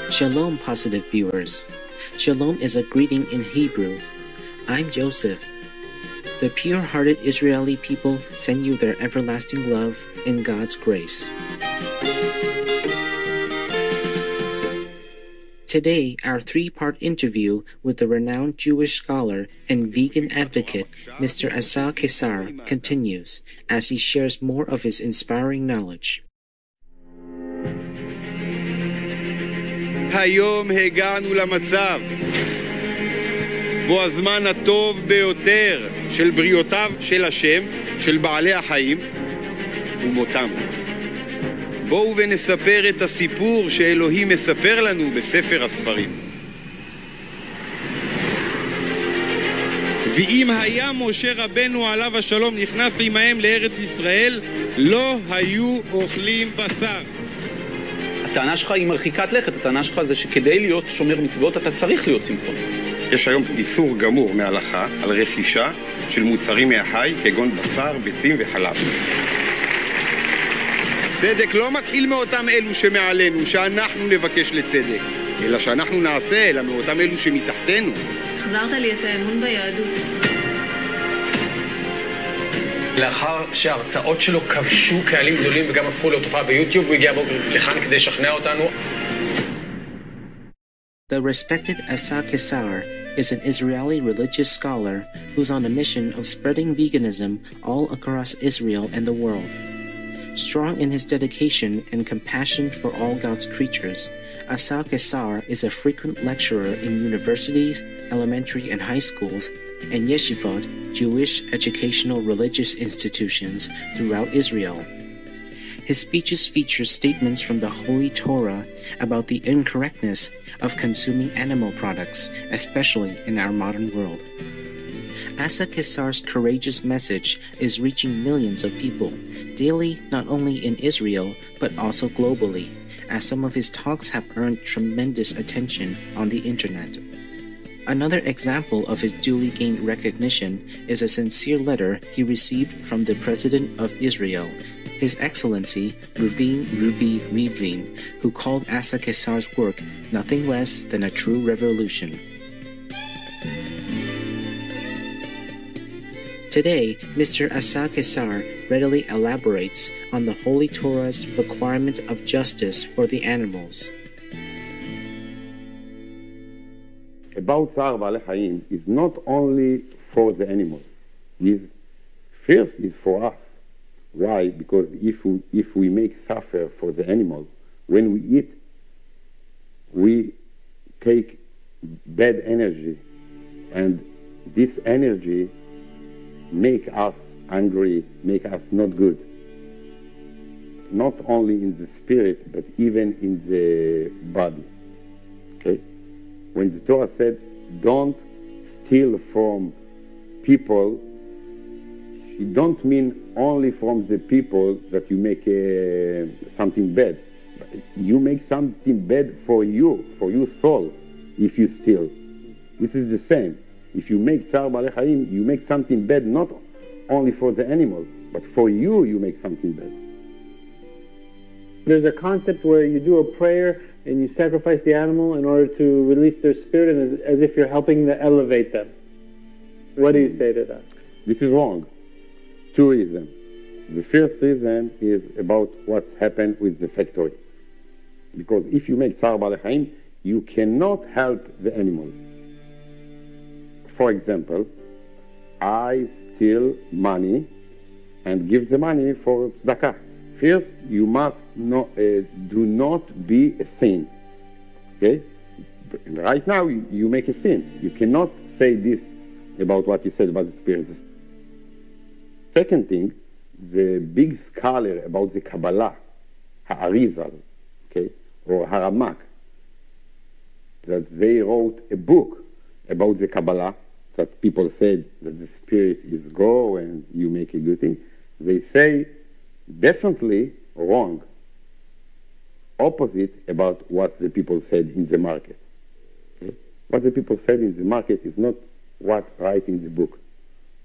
Shalom, positive viewers. Shalom is a greeting in Hebrew. I'm Joseph. The pure-hearted Israeli people send you their everlasting love in God's grace. Today, our three-part interview with the renowned Jewish scholar and vegan advocate, Mr. Asa Keisar, continues as he shares more of his inspiring knowledge. היום הגענו למצב בו הזמן הטוב ביותר של בריאותיו של השם, של בעלי החיים, ומותם. בואו ונספר את הסיפור שאלוהים מספר לנו בספר הספרים. ואם היה משה רבנו עליו השלום נכנס עמהם לארץ ישראל, לא היו אוכלים בשר. הטענה שלך היא מרחיקת לכת, הטענה שלך זה שכדי להיות שומר מצוות אתה צריך להיות צמחוני. יש היום איסור גמור מההלכה על רכישה של מוצרים מהחי כגון בשר, ביצים וחלב. צדק לא מתחיל מאותם אלו שמעלינו, שאנחנו נבקש לצדק, אלא שאנחנו נעשה, אלא מאותם אלו שמתחתנו. החזרת לי את האמון ביהדות. לאחר שההרצאות שלו כבשו קהלים גדולים וגם הפכו לתופעה ביוטיוב, הוא הגיע לכאן כדי לשכנע אותנו. The respected Asa Keisar is an Israeli religious scholar who's on a mission of spreading veganism all across Israel and the world. Strong in his dedication and compassion for all God's creatures, Asa Keisar is a frequent lecturer in universities, elementary and high schools, and yeshivot, Jewish educational religious institutions throughout Israel. His speeches feature statements from the Holy Torah about the incorrectness of consuming animal products, especially in our modern world. Asa Keisar's courageous message is reaching millions of people, daily not only in Israel, but also globally, as some of his talks have earned tremendous attention on the internet. Another example of his duly gained recognition is a sincere letter he received from the President of Israel, His Excellency Reuven Ruby Rivlin, who called Asa Keisar's work nothing less than a true revolution. Today, Mr. Asa Keisar readily elaborates on the Holy Torah's requirement of justice for the animals. About צער בעלי חיים is not only for the animal. First is for us. Why? Because if we make suffer for the animal, when we eat, we take bad energy, and this energy make us angry, make us not good. Not only in the spirit, but even in the body. Okay? When the Torah said, don't steal from people, she don't mean only from the people that you make something bad. You make something bad for your soul if you steal. This is the same. If you make tzar balei chaim, you make something bad not only for the animal, but for you, you make something bad. There's a concept where you do a prayer and you sacrifice the animal in order to release their spirit, and as if you're helping to elevate them. What do you say to that? This is wrong. Two reasons. The first reason is about what's happened with the factory. Because if you make tzar balei chaim, you cannot help the animal. For example, I steal money and give the money for tzedakah. First, you must do not be a sin. Okay? Right now, you make a sin. You cannot say this about what you said about the spirit. Second thing, the big scholar about the Kabbalah, Ha'arizal, okay, or Haramak, that they wrote a book about the Kabbalah, that people said that the spirit is go and you make a good thing. They say definitely wrong, opposite about what the people said in the market. Okay? What the people said in the market is not what write in the book.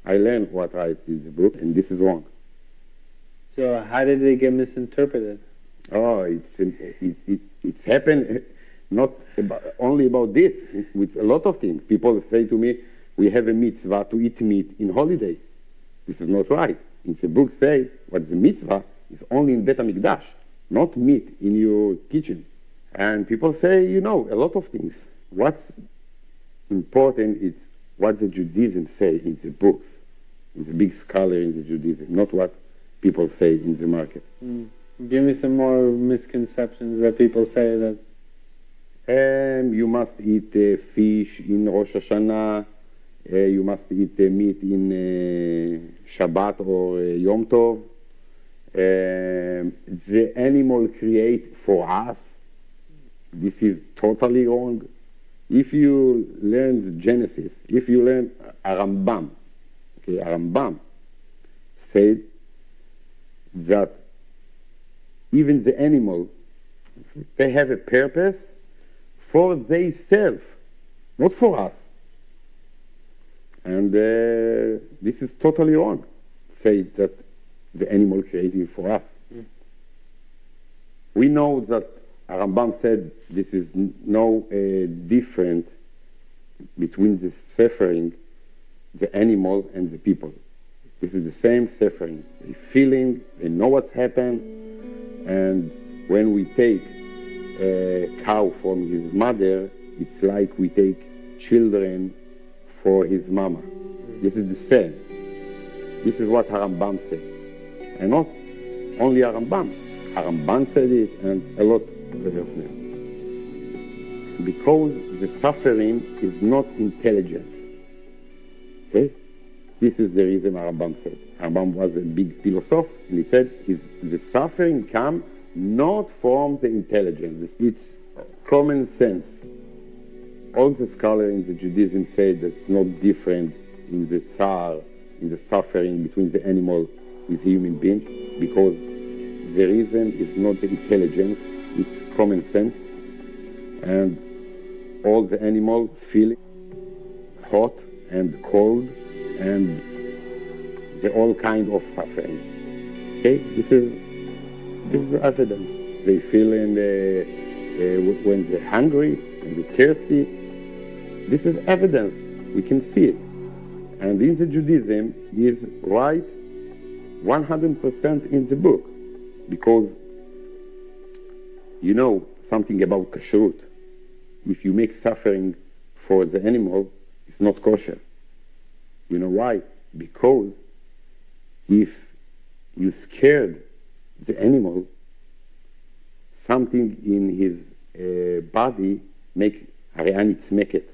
I learned what write in the book, and this is wrong. So how did they get misinterpreted? Oh, it's happened not only about this, with a lot of things. People say to me, we have a mitzvah to eat meat in holiday. This is not right. In the book say, what the mitzvah is only in Bet HaMikdash, not meat in your kitchen. And people say, a lot of things. What's important is what the Judaism say in the books. It's a big scholar in the Judaism, not what people say in the market. Give me some more misconceptions that people say that. You must eat fish in Rosh Hashanah. You must eat meat in Shabbat or Yom Tov. The animal create for us. This is totally wrong. If you learn the Genesis, if you learn Rambam, Rambam said that even the animal, they have a purpose for themselves, not for us. And this is totally wrong. Say that the animal created for us. We know that Rambam said this is no different between the suffering, the animal and the people. This is the same suffering. They feeling, they know what's happened, and when we take a cow from his mother, it's like we take children for his mama. This is the same. This is what Rambam said. And not only Rambam. Rambam said it, and a lot of them. Because the suffering is not intelligence. Okay? This is the reason Rambam said. Rambam was a big philosopher, and he said the suffering comes not from the intelligence. It's common sense. All the scholars in the Judaism say that it's not different in the tsar, in the suffering between the animal with the human being, because the reason is not the intelligence, it's common sense. And all the animals feel hot and cold and the all kind of suffering. Okay, this is evidence. They feel when they're hungry and they're thirsty. This is evidence. We can see it. And in the Judaism is right 100% in the book, because something about kashrut. If you make suffering for the animal, it's not kosher. You know why? Because if you scared the animal, something in his body make hari'an itzmeket.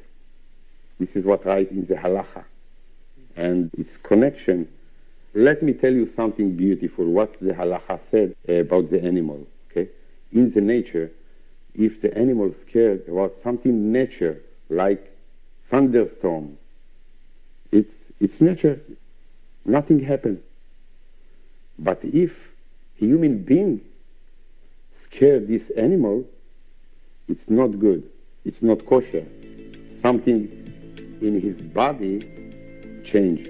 This is what right in the halacha. And its connection. Let me tell you something beautiful, what the halacha said about the animal. Okay? In the nature, if the animal is scared about something nature, like thunderstorm, it's nature, nothing happens. But if a human being scared this animal, it's not good, it's not kosher. Something in his body change,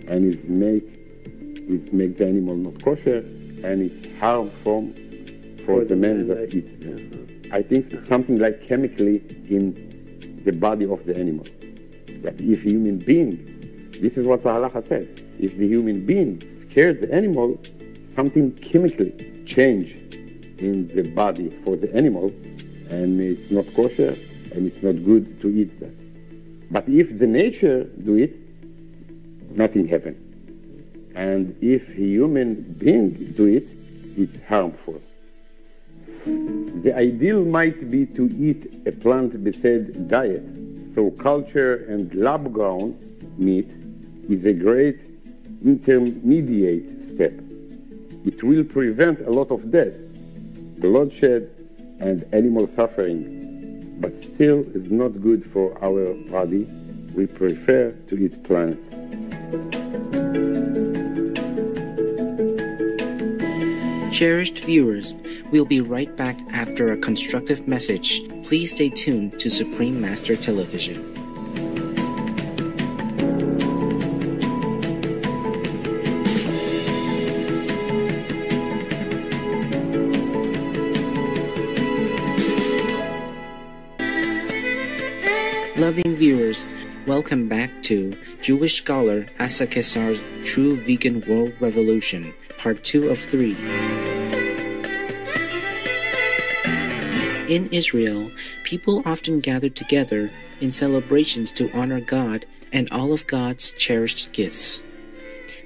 and it make the animal not kosher, and it's harmful for the man that eats them. I think it's something like chemically in the body of the animal. That if a human being, this is what the halacha said, if the human being scared the animal, something chemically change in the body for the animal, and it's not kosher, and it's not good to eat that. But if the nature do it, nothing happens. And if a human being do it, it's harmful. The ideal might be to eat a plant-based diet. So culture and lab-grown meat is a great intermediate step. It will prevent a lot of death, bloodshed, and animal suffering, but still is not good for our body. We prefer to eat plants. Cherished viewers, we'll be right back after a constructive message. Please stay tuned to Supreme Master Television. Loving viewers, welcome back to Jewish scholar Asa Keisar's True Vegan World Revolution, Part 2 of 3. In Israel, people often gather together in celebrations to honor God and all of God's cherished gifts.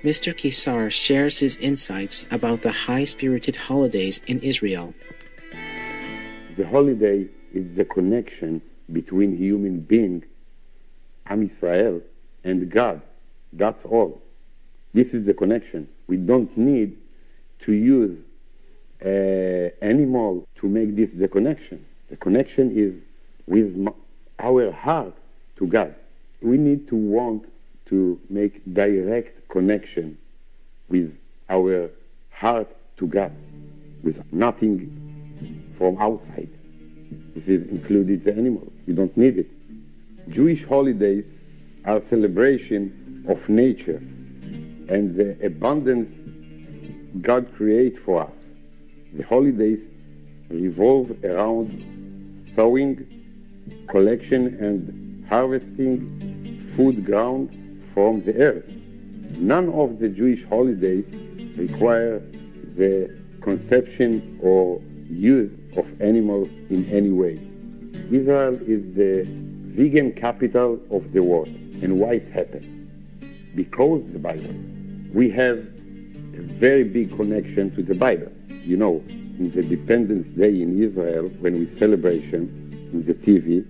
Mr. Keisar shares his insights about the high-spirited holidays in Israel. The holiday is the connection between human being, Am Israel, and God. That's all. This is the connection. We don't need to use animal to make this the connection. The connection is with our heart to God. We need to want to make direct connection with our heart to God, with nothing from outside. This is included the animal. You don't need it. Jewish holidays are celebration of nature and the abundance God created for us. The holidays revolve around sowing, collection, and harvesting food ground from the earth. None of the Jewish holidays require the conception or use of animals in any way. Israel is the vegan capital of the world. And why it happened? Because the Bible. We have a very big connection to the Bible. You know, in the Independence Day in Israel, when we celebration in the TV,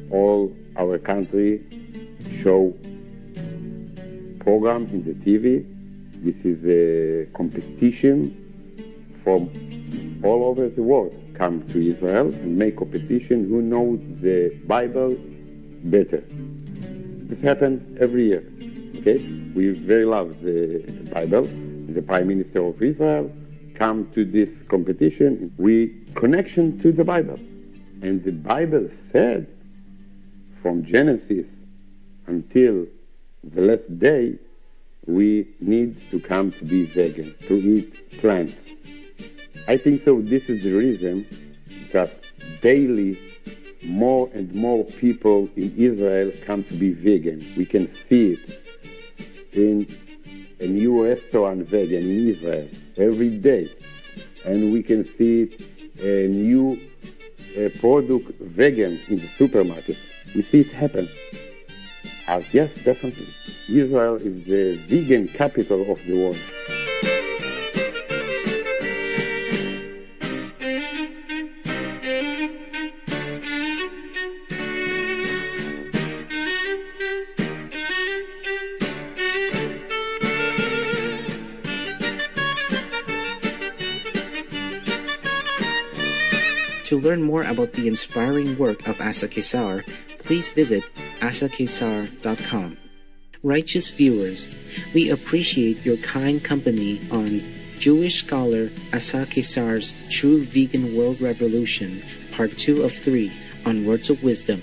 all our country show program in the TV. This is a competition from all over the world come to Israel and make competition who knows the Bible better. This happens every year. Okay, we very love the Bible. The Prime Minister of Israel come to this competition. We connection to the Bible, and the Bible said from Genesis until the last day, we need to come to be vegan, to eat plants. I think so. This is the reason that daily more and more people in Israel come to be vegan. We can see it in a new restaurant vegan in Israel every day. And we can see it a new product vegan in the supermarket. We see it happen. Yes, definitely. Israel is the vegan capital of the world. To learn more about the inspiring work of Asa Keisar, please visit asakeisar.com. Righteous viewers, we appreciate your kind company on Jewish scholar Asa Keisar's True Vegan World Revolution, Part 2 of 3 on Words of Wisdom.